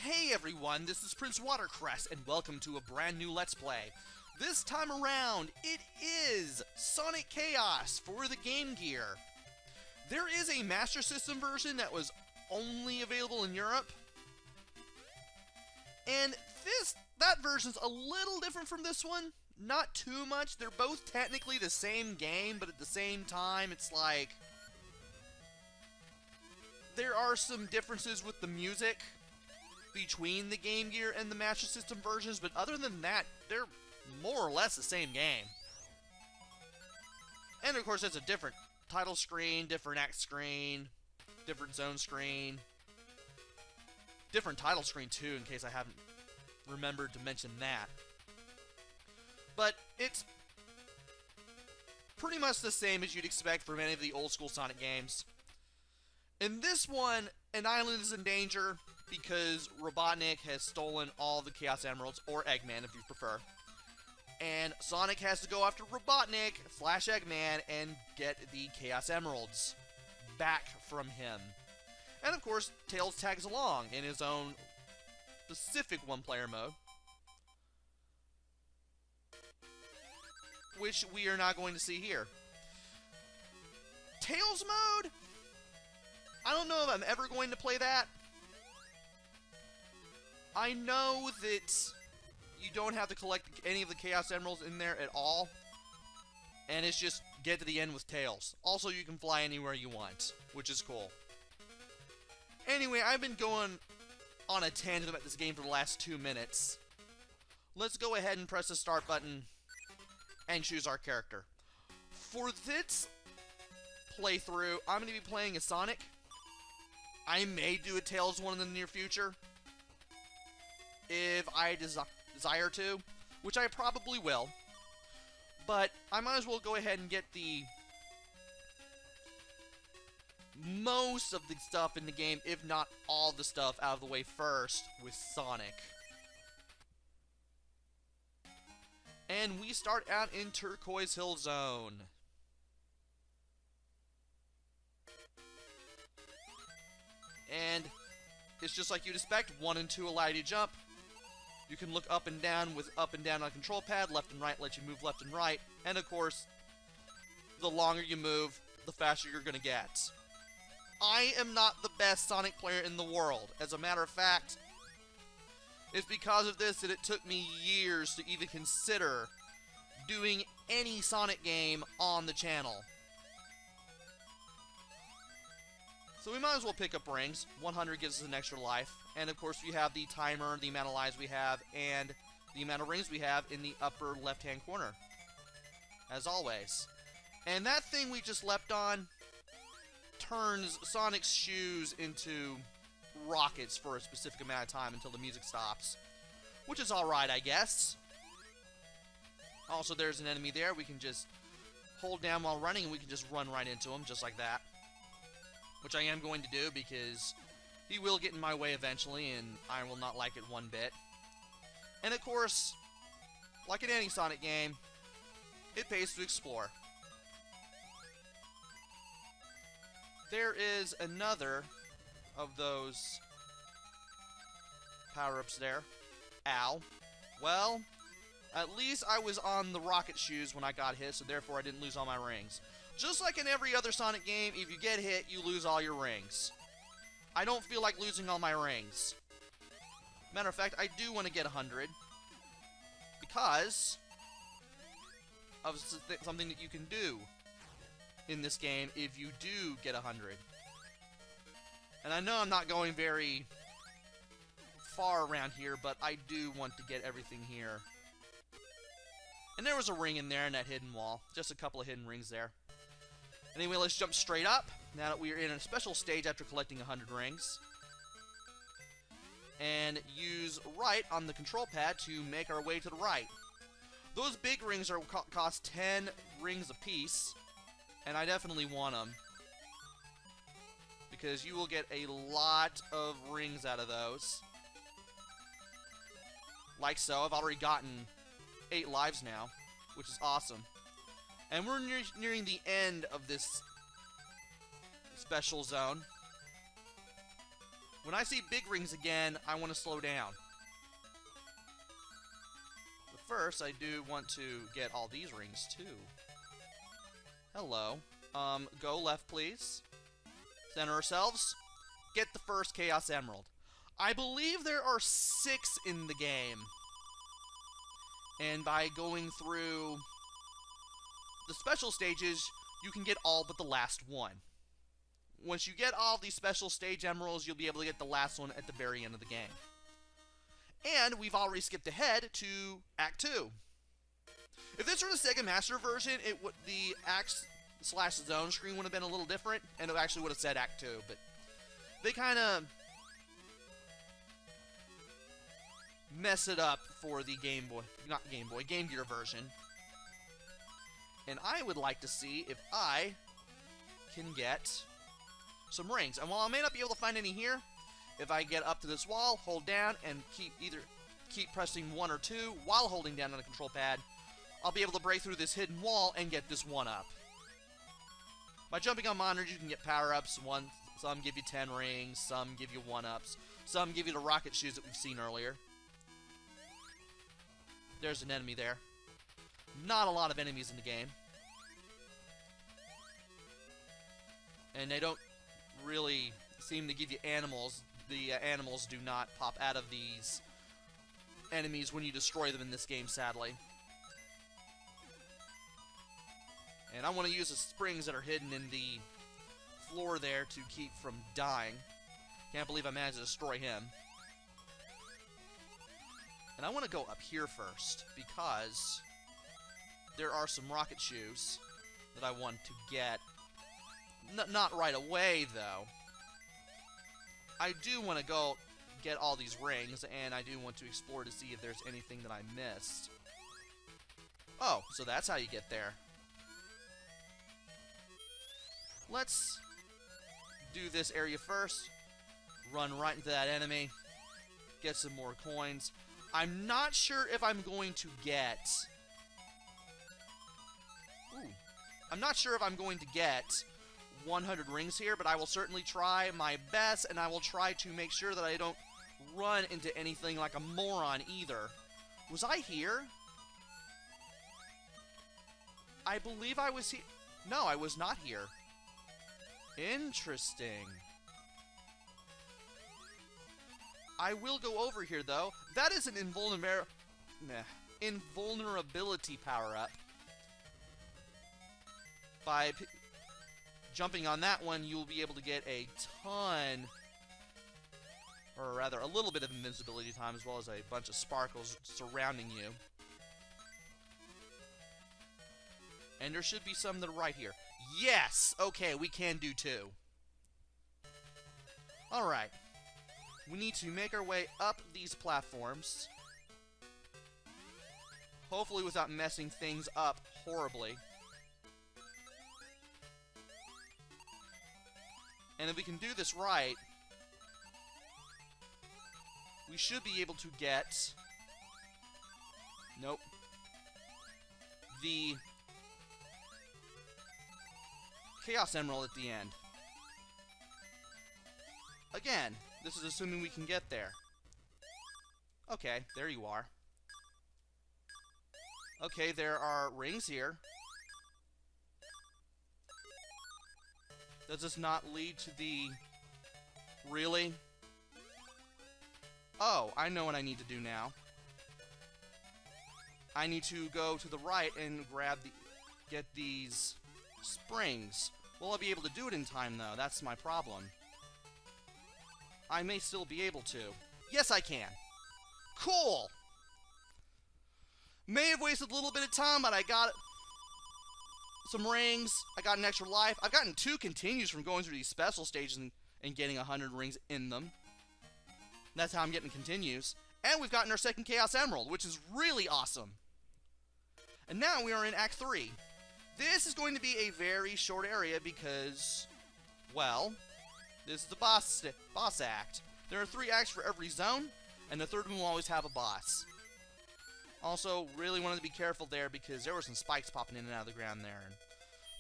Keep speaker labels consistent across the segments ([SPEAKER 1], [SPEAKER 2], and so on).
[SPEAKER 1] Hey everyone, this is PrinceWatercress, and welcome to a brand new Let's Play. This time around, it is Sonic Chaos for the Game Gear. There is a Master System version that was only available in Europe. And that version's a little different from this one. Not too much. They're both technically the same game, but at the same time, it's like there are some differences with the music between the Game Gear and the Master System versions, but other than that, they're more or less the same game. And of course, it's a different title screen, different act screen, different zone screen, different title screen too, in case I haven't remembered to mention that. But it's pretty much the same as you'd expect from any of the old school Sonic games. In this one, an island is in danger because Robotnik has stolen all the Chaos Emeralds, or Eggman if you prefer. And Sonic has to go after Robotnik / Eggman and get the Chaos Emeralds back from him. And of course, Tails tags along in his own specific one-player mode, which we are not going to see here. Tails mode? I don't know if I'm ever going to play that. I know that you don't have to collect any of the Chaos Emeralds in there at all, and it's just get to the end with Tails. Also, you can fly anywhere you want, which is cool. Anyway, I've been going on a tangent about this game for the last 2 minutes. Let's go ahead and press the start button and choose our character. For this playthrough, I'm going to be playing as Sonic. I may do a Tails one in the near future, if I desire to, which I probably will. But I might as well go ahead and get the most of the stuff in the game, if not all the stuff, out of the way first with Sonic. And we start out in Turquoise Hill Zone. And it's just like you'd expect. 1 and 2 allow you to jump. You can look up and down with up and down on a control pad. Left and right let you move left and right. And of course, the longer you move, the faster you're going to get. I am not the best Sonic player in the world. As a matter of fact, it's because of this that it took me years to even consider doing any Sonic game on the channel. So we might as well pick up rings. 100 gives us an extra life. And of course we have the timer, the amount of lives we have, and the amount of rings we have in the upper left-hand corner. As always. And that thing we just leapt on turns Sonic's shoes into rockets for a specific amount of time until the music stops. Which is alright, I guess. Also, there's an enemy there. We can just hold down while running and we can just run right into him, just like that. Which I am going to do because he will get in my way eventually and I will not like it one bit. And of course, like in any Sonic game, it pays to explore. There is another of those power-ups there. Ow. Well, at least I was on the rocket shoes when I got hit, so therefore I didn't lose all my rings. Just like in every other Sonic game, if you get hit, you lose all your rings. I don't feel like losing all my rings. Matter of fact, I do want to get 100. Because of something that you can do in this game if you do get 100. And I know I'm not going very far around here, but I do want to get everything here. And there was a ring in there in that hidden wall. Just a couple of hidden rings there. Anyway, let's jump straight up, now that we are in a special stage after collecting 100 rings. And use right on the control pad to make our way to the right. Those big rings cost 10 rings apiece, and I definitely want them. Because you will get a lot of rings out of those. Like so, I've already gotten 8 lives now, which is awesome. And we're nearing the end of this special zone, When I see big rings again, I want to slow down. But first, I do want to get all these rings, too. Hello. Go left, please. Center ourselves. Get the first Chaos Emerald. I believe there are 6 in the game. And by going through the special stages, you can get all but the last one. Once you get all these special stage emeralds, you'll be able to get the last one at the very end of the game. And we've already skipped ahead to Act 2. If this were the Sega Master version, the Act/Zone screen would have been a little different, and it actually would have said Act 2, but they kind of mess it up for the Game Gear version. And I would like to see if I can get some rings. And while I may not be able to find any here, if I get up to this wall, hold down, and keep pressing 1 or 2 while holding down on the control pad, I'll be able to break through this hidden wall and get this 1-up. By jumping on monitors, you can get power-ups. Some give you 10 rings, some give you 1-ups, some give you the rocket shoes that we've seen earlier. There's an enemy there. Not a lot of enemies in the game. And they don't really seem to give you animals. The animals do not pop out of these enemies when you destroy them in this game, sadly. And I want to use the springs that are hidden in the floor there to keep from dying. Can't believe I managed to destroy him. And I want to go up here first, because there are some rocket shoes that I want to get. Not right away, though. I do want to go get all these rings, and I do want to explore to see if there's anything that I missed. Oh, so that's how you get there. Let's do this area first. Run right into that enemy. Get some more coins. I'm not sure if I'm going to get... Ooh. I'm not sure if I'm going to get 100 rings here, but I will certainly try my best, and I will try to make sure that I don't run into anything like a moron either. Was I here? I believe I was here. No, I was not here. Interesting. I will go over here, though. That is an invulnerability power-up. By jumping on that one, you'll be able to get a ton, or rather, a little bit of invincibility time, as well as a bunch of sparkles surrounding you. And there should be some that are right here. Yes! Okay, we can do 2. Alright. We need to make our way up these platforms. Hopefully without messing things up horribly. And if we can do this right, we should be able to get... Nope. The Chaos Emerald at the end. Again, this is assuming we can get there. Okay, there you are. Okay, there are rings here. Does this not lead to the... Really? Oh, I know what I need to do now. I need to go to the right and get these springs. Will I be able to do it in time, though? That's my problem. I may still be able to. Yes, I can. Cool! May have wasted a little bit of time, but I got some rings. I got an extra life. I've gotten 2 continues from going through these special stages and getting 100 rings in them. That's how I'm getting continues. And we've gotten our second Chaos Emerald, which is really awesome. And now we are in Act 3. This is going to be a very short area because, well, this is the boss act. There are 3 acts for every zone, and the third one will always have a boss. Also, really wanted to be careful there because there were some spikes popping in and out of the ground there. And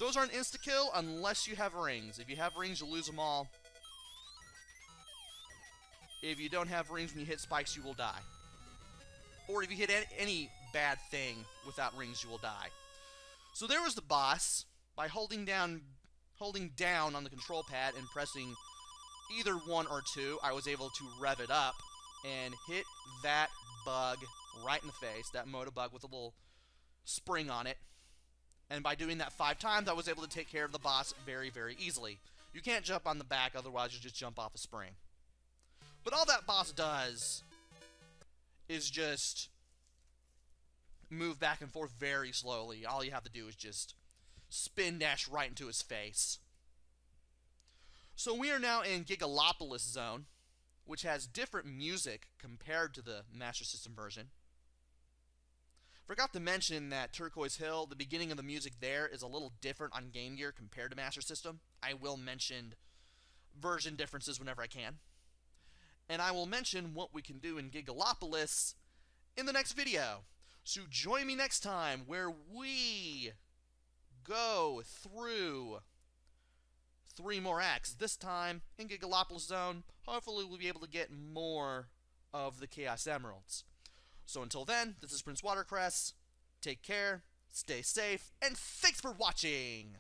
[SPEAKER 1] those aren't insta-kill unless you have rings. If you have rings, you'll lose them all. If you don't have rings when you hit spikes, you will die. Or if you hit any bad thing without rings, you will die. So there was the boss. By holding down on the control pad and pressing either 1 or 2, I was able to rev it up and hit that bug right in the face, that motor bug with a little spring on it. And by doing that 5 times, I was able to take care of the boss very, very easily. You can't jump on the back, otherwise you just jump off a spring. But all that boss does is just move back and forth very slowly. All you have to do is just spin dash right into his face. So we are now in Gigalopolis Zone, which has different music compared to the Master System version. Forgot to mention that Turquoise Hill, the beginning of the music there is a little different on Game Gear compared to Master System. I will mention version differences whenever I can. And I will mention what we can do in Gigalopolis in the next video. So join me next time where we go through 3 more acts. This time in Gigalopolis Zone, hopefully we'll be able to get more of the Chaos Emeralds. So until then, this is PrinceWatercress. Take care, stay safe, and thanks for watching!